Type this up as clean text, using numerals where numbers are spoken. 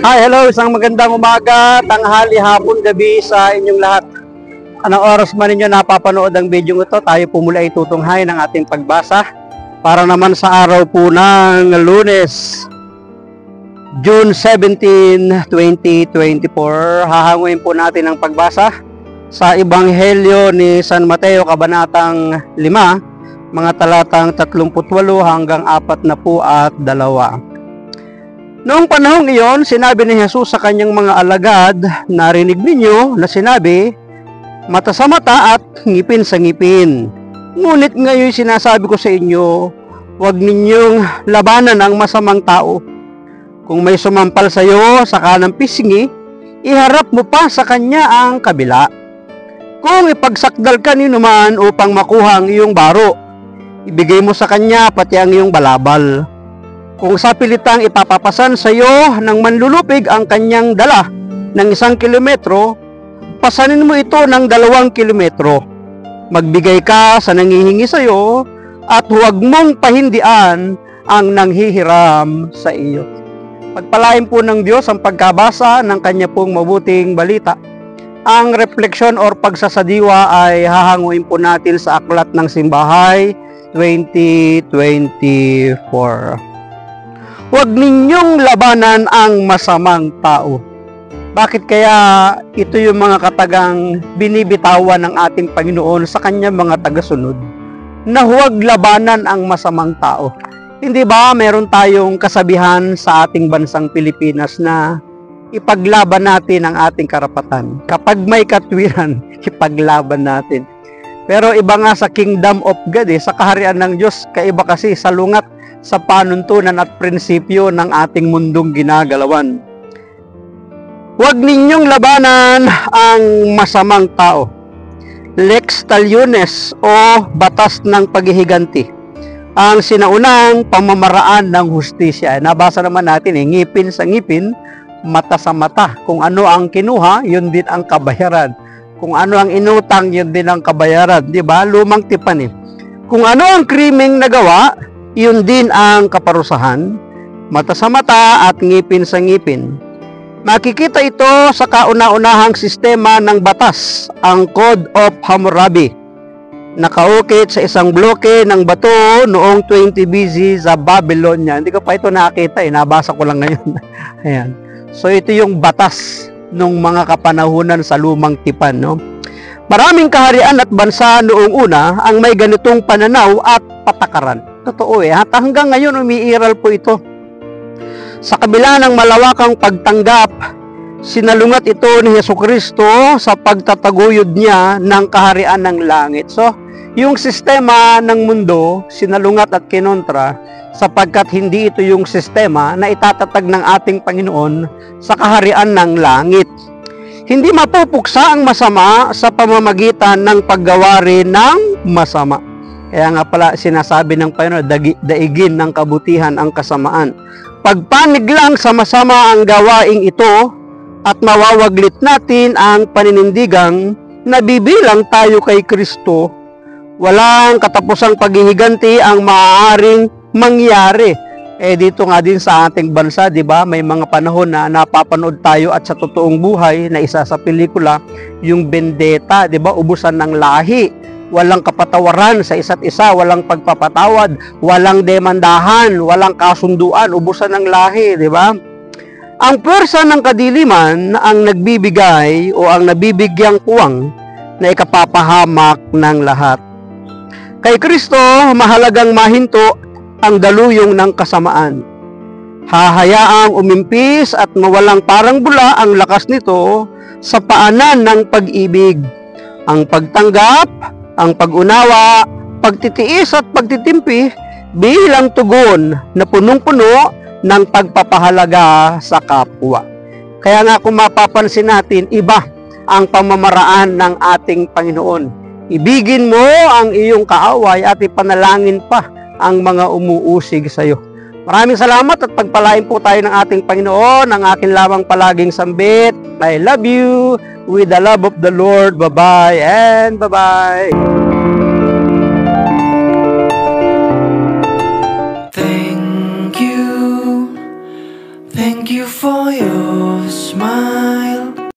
Hi, hello, isang magandang umaga, tanghali, hapon, gabi sa inyong lahat. Anong oras man ninyo napapanood ang video ito, tayo po muli ay tutunghay ng ating pagbasa para naman sa araw po ng Lunes, June 17, 2024. Hahanguin po natin ang pagbasa sa Ebanghelyo ni San Mateo, Kabanatang 5, mga talatang 38 hanggang 42. Noong panahong iyon, sinabi ni Jesus sa kanyang mga alagad, narinig ninyo na sinabi, mata sa mata at ngipin sa ngipin. Ngunit ngayon sinasabi ko sa inyo, huwag ninyong labanan ang masamang tao. Kung may sumampal sa iyo sa kanang pisngi, iharap mo pa sa kanya ang kabila. Kung ipagsakdal ka ninuman upang makuha ang iyong baro, ibigay mo sa kanya pati ang iyong balabal. Kung sa pilitang ipapapasan sa iyo ng manlulupig ang kanyang dala ng 1 kilometro, pasanin mo ito ng 2 kilometro. Magbigay ka sa nanghihingi sa iyo at huwag mong pahindian ang nanghihiram sa iyo. Pagpalain po ng Diyos ang pagkabasa ng kanya pong mabuting balita. Ang refleksyon or pagsasadiwa ay hahanguin po natin sa Aklat ng Simbahay 2024. Huwag ninyong labanan ang masamang tao. Bakit kaya ito yung mga katagang binibitawan ng ating Panginoon sa kanyang mga tagasunod? Na huwag labanan ang masamang tao. Hindi ba meron tayong kasabihan sa ating bansang Pilipinas na ipaglaban natin ang ating karapatan? Kapag may katwiran, ipaglaban natin. Pero iba nga sa kingdom of God, sa kaharian ng Diyos, kaiba kasi sa lungat sa panuntunan at prinsipyo ng ating mundong ginagalawan. Huwag ninyong labanan ang masamang tao. Lex talionis o batas ng paghihiganti. Ang sinaunang pamamaraan ng hustisya. Nabasa naman natin, ngipin sa ngipin, mata sa mata. Kung ano ang kinuha, yun din ang kabayaran. Kung ano ang inutang, yun din ang kabayaran. Diba? Lumang tipan. Kung ano ang krimeng nagawa, yun din ang kaparusahan, mata sa mata at ngipin sa ngipin. Makikita ito sa kauna-unahang sistema ng batas, ang Code of Hammurabi. Nakaukit sa isang bloke ng bato noong 20 BC sa Babylonia. Hindi ko pa ito nakita, nabasa ko lang ngayon. Ayan. So ito yung batas ng mga kapanahunan sa lumang tipan. No? Maraming kaharian at bansa noong una ang may ganitong pananaw at patakaran. Totoo at hanggang ngayon umiiral po ito. Sa kabila ng malawakang pagtanggap, sinalungat ito ni Jesucristo sa pagtataguyod niya ng kaharian ng langit. So, yung sistema ng mundo, sinalungat at kinontra sapagkat hindi ito yung sistema na itatatag ng ating Panginoon sa kaharian ng langit. Hindi mapupuksa ang masama sa pamamagitan ng paggawa ng masama. Kaya nga pala sinasabi ng Panginoon, daigin ng kabutihan ang kasamaan. Pagpanig lang sa masama ang gawaing ito at mawawaglit natin ang paninindigang nabibilang tayo kay Kristo. Walang katapusang paghihiganti ang maaaring mangyari. Dito nga din sa ating bansa, di ba? May mga panahon na napapanood tayo at sa totoong buhay na isa sa pelikula, yung vendetta, di ba? Ubusan ng lahi. Walang kapatawaran sa isa't isa, walang pagpapatawad, walang demandahan, walang kasunduan, ubusan ng lahi, di ba? Ang pwersa ng kadiliman ang nagbibigay o ang nabibigyang puwang na ikapapahamak ng lahat. Kay Kristo, mahalagang mahinto ang daluyong ng kasamaan. Hahayaang umimpis at mawalang parang bula ang lakas nito sa paanan ng pag-ibig. Ang pagtanggap, ang pag-unawa, pagtitiis at pagtitimpi bilang tugon na punong-puno ng pagpapahalaga sa kapwa. Kaya nga kung mapapansin natin, iba ang pamamaraan ng ating Panginoon. Ibigin mo ang iyong kaaway at ipanalangin pa ang mga umuusig sa iyo. Maraming salamat at pagpalain po tayo ng ating Panginoon, ang akin lamang palaging sambit. I love you with the love of the Lord. Bye-bye and bye-bye. Thank you. Thank you for your smile.